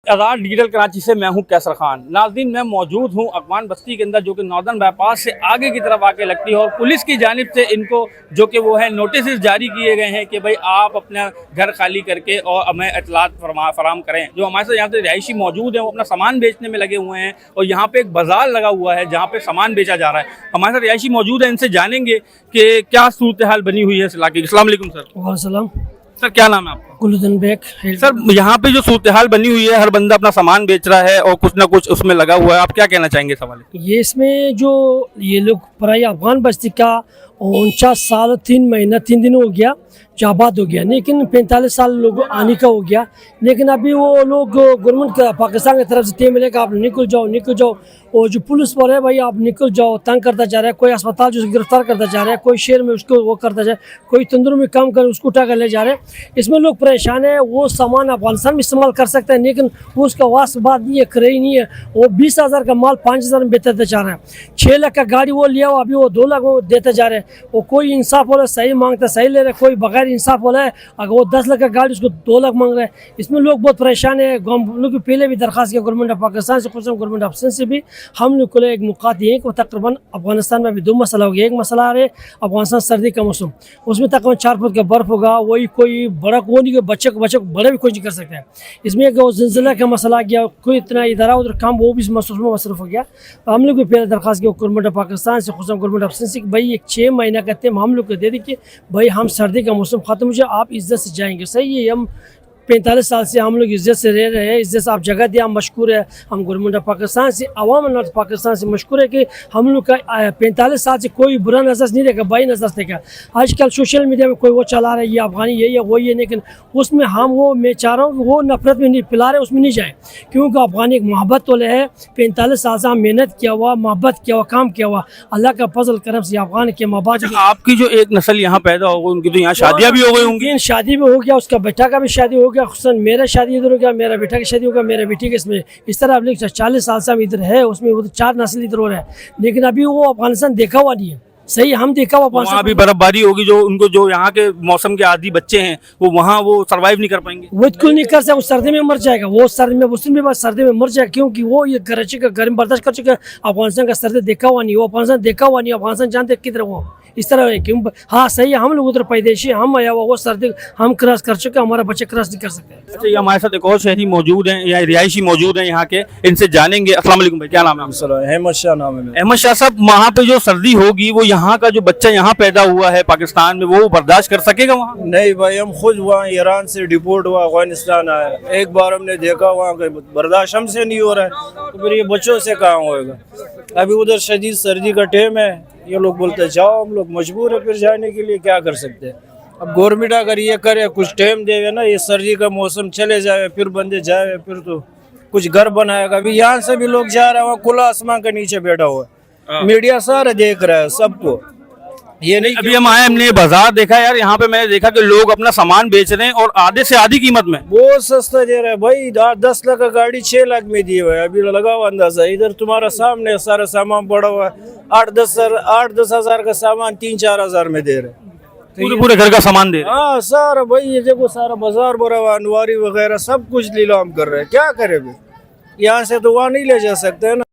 आज़ाद digital Karachi से मैं हूं कैसर खान। नाज़रीन, मैं मौजूद हूं अगवान बस्ती के अंदर, जो कि नॉर्दर्न बाईपास से आगे की तरफ आके लगती है, और पुलिस की जानिब से इनको जो कि वो है नोटिस जारी किए गए हैं कि भाई आप अपना घर खाली करके और हमें इतलात फराम करें। जो हमारे साथ यहाँ से रिहायशी मौजूद हैं वो अपना सामान बेचने में लगे हुए हैं, और यहाँ पे एक बाजार लगा हुआ है जहाँ पे सामान बेचा जा रहा है। हमारे साथ रिहायशी मौजूद है, इनसे जानेंगे कि क्या सूरत हाल बनी हुई है इस इलाके की। अस्सलाम वालेकुम सर। वालेकुम। सर, क्या नाम है आपका? गुलुद्दीन बेग। सर, यहाँ पे जो सूरत हाल बनी हुई है, हर बंदा अपना सामान बेच रहा है और कुछ ना कुछ उसमें लगा हुआ है, आप क्या कहना चाहेंगे सवाल? ये इसमें जो ये लोग पराई अफगान बस्ती का 49 साल 3 महीना 3 दिन हो गया जो आबाद हो गया, लेकिन 45 साल लोग आने का हो गया। लेकिन अभी वो लोग गवर्नमेंट पाकिस्तान की तरफ से टे मिले कि आप निकल जाओ। और जो पुलिस वाले है भाई आप निकल जाओ, तंग करता जा रहा है। कोई अस्पताल जो गिरफ्तार करता जा रहा है, कोई शहर में उसको वो करता जा रहा है, कोई तंदूर में काम कर उसको उठा कर ले जा रहे हैं। इसमें लोग परेशान है। वो सामान अफगानिस्तान में इस्तेमाल कर सकते हैं, लेकिन वो उसका वास बात नहीं है, करे ही नहीं है। वो 20,000 का माल 5,000 में बेचते जा रहा है। 6 लाख का गाड़ी वो लिया हुआ, अभी वो 2 लाख में देते जा रहे हैं। वो कोई इंसाफ वाला सही मांगता सही ले रहा है, कोई बगैर इंसाफ वाला है अगर वो 10 लाख का गाड़ी उसको 2 लाख मांग रहा है। इसमें लोग बहुत परेशान है। हम लोग पहले भी दरख्वास्त किया गवर्नमेंट ऑफ पाकिस्तान से, गवर्नमेंट ऑफ सिंध से भी। हम लोग को एक मुकात ये है कि तकरीबन अफगानिस्तान में अभी 2 मसला हो गया। एक मसला आ रहा है अफगानिस्तान सर्दी का मौसम, उसमें तकरीबन 4 फुट का बर्फ होगा। वही कोई बड़ा को नहीं, बच्चे को बड़े भी कोई नहीं कर सकते हैं। इसमें एक ज़िलज़िला का मसला आ गया, कोई इतना इधर उधर काम वो भी मसरूफ़ हो गया। हम लोग भी पहले दरख्वास्त किया गवर्नमेंट ऑफ पाकिस्तान से, गवर्नमेंट ऑफ सिंध से, भाई एक 6 महीना कहते हैं हम लोग को दे दी कि भाई हम सर्दी का मौसम ख़त्म हो जाए, आप इज्जत से जाएंगे। सही है, हम 45 साल से हम लोग इज्जत से रह रहे हैं, इज्जत से आप जगह दिया, हम मशकूर है। हम गवर्नमेंट ऑफ पाकिस्तान से, अवाम नॉर्थ पाकिस्तान से मशकूर है कि हम लोग का 45 साल से कोई बुरा नज़र नहीं देखा, बुरी नज़र देखा। आजकल सोशल मीडिया में कोई वो चला रहा है ये अफगानी ये या वो ये, लेकिन उसमें मैं चाह रहा हूँ कि वो नफरत में नहीं पिला रहे, उसमें नहीं जाए, क्योंकि अफगानी एक मोहब्बत वाले है। 45 साल से हम मेहनत किया हुआ, मोहब्बत किया हुआ, काम किया हुआ, अल्लाह का फजल करम से अफगान के माँ बाप। आपकी जो एक नस्ल यहाँ पैदा हो गई, उनकी तो यहाँ शादियाँ भी हो गई होंगी। शादी भी हो गया, उसका बेटा का भी शादी हो गया, खुसन मेरा शादी इधर हो गया, मेरा बेटा की शादी हो गया, मेरे बेटी के इसमें। इस तरह अब 40 साल से हम इधर है, उसमें वो 4 नस्ल इधर हो रहा है। लेकिन अभी वो अफगानिस्तान देखा हुआ नहीं है। सही, हम देखा हुआ वहाँ भी बर्फबारी होगी, जो उनको जो यहाँ के मौसम के आदी बच्चे हैं वो वहाँ वो सर्वाइव नहीं कर पाएंगे। वो बिल्कुल नहीं कर सकते, वो सर्दी में मर जाएगा। वो सर्दी में मुस्लिम भी सर्दी में मर जाएगा, क्योंकि वो ये कराची का गर्म बर्दाश्त कर चुका है। अफगानिस्तान का सर्दी देखा हुआ नहीं, वो अफगानिस्तान देखा हुआ नहीं। अफगानिस्तान जानते किधर वो इस तरह है। क्यों? हाँ सही है, हम लोग उधर पैदेशी हम आया हुआ, वो सर्दी हम क्रॉस कर चुके, हमारा बच्चे क्रॉस नहीं कर सकते। अच्छा, ये हमारे साथ एक और शहरी मौजूद हैं या रिहायशी मौजूद हैं यहाँ के, इनसे जानेंगे। अस्सलाम वालेकुम भाई, क्या नाम है? अहमद शाह नाम है। अहमद शाह साहब, वहाँ पे जो सर्दी होगी वो यहाँ का जो बच्चा यहाँ पैदा हुआ है पाकिस्तान में, वो बर्दाश्त कर सकेगा वहाँ? नहीं भाई, हम खुद वहाँ ईरान से डिपोर्ट हुआ अफगानिस्तान आया, एक बार हमने देखा वहाँ का बर्दाश्त हमसे नहीं हो रहा है, तो फिर ये बच्चों से कहाँ होएगा। अभी उधर शदीद सर्दी का टाइम है, ये लोग बोलते जाओ, हम लोग मजबूर है फिर जाने के लिए, क्या कर सकते हैं। अब गवर्नमेंट अगर ये करे, कुछ टाइम देवे ना, ये सर्दी का मौसम चले जाए, फिर बंदे जाए, फिर तो कुछ घर बनाएगा। अभी यहाँ से भी लोग जा रहे हैं, वहाँ खुला आसमान के नीचे बैठा हुआ है, मीडिया सारा देख रहा है सबको। ये नहीं, अभी हम आए, हमने बाजार देखा यार, यहाँ पे मैंने देखा कि लोग अपना सामान बेच रहे हैं और आधे से आधी कीमत में। बहुत सस्ता दे रहा है भाई। 10 लाख का गाड़ी 6 लाख में दी हुआ है। अभी लगा हुआ अंदाजा, इधर तुम्हारा सामने सारा सामान पड़ा हुआ है। 8-10 हजार का सामान 3-4 हजार में दे रहे हैं, पूरे घर का सामान दे रहे हैं। हाँ सारा भाई, ये देखो सारा बाजार भरा हुआ, अनवारी वगैरह सब कुछ नीलाम कर रहे हैं। क्या करे भाई, यहाँ से तो वहाँ नहीं ले जा सकते है ना।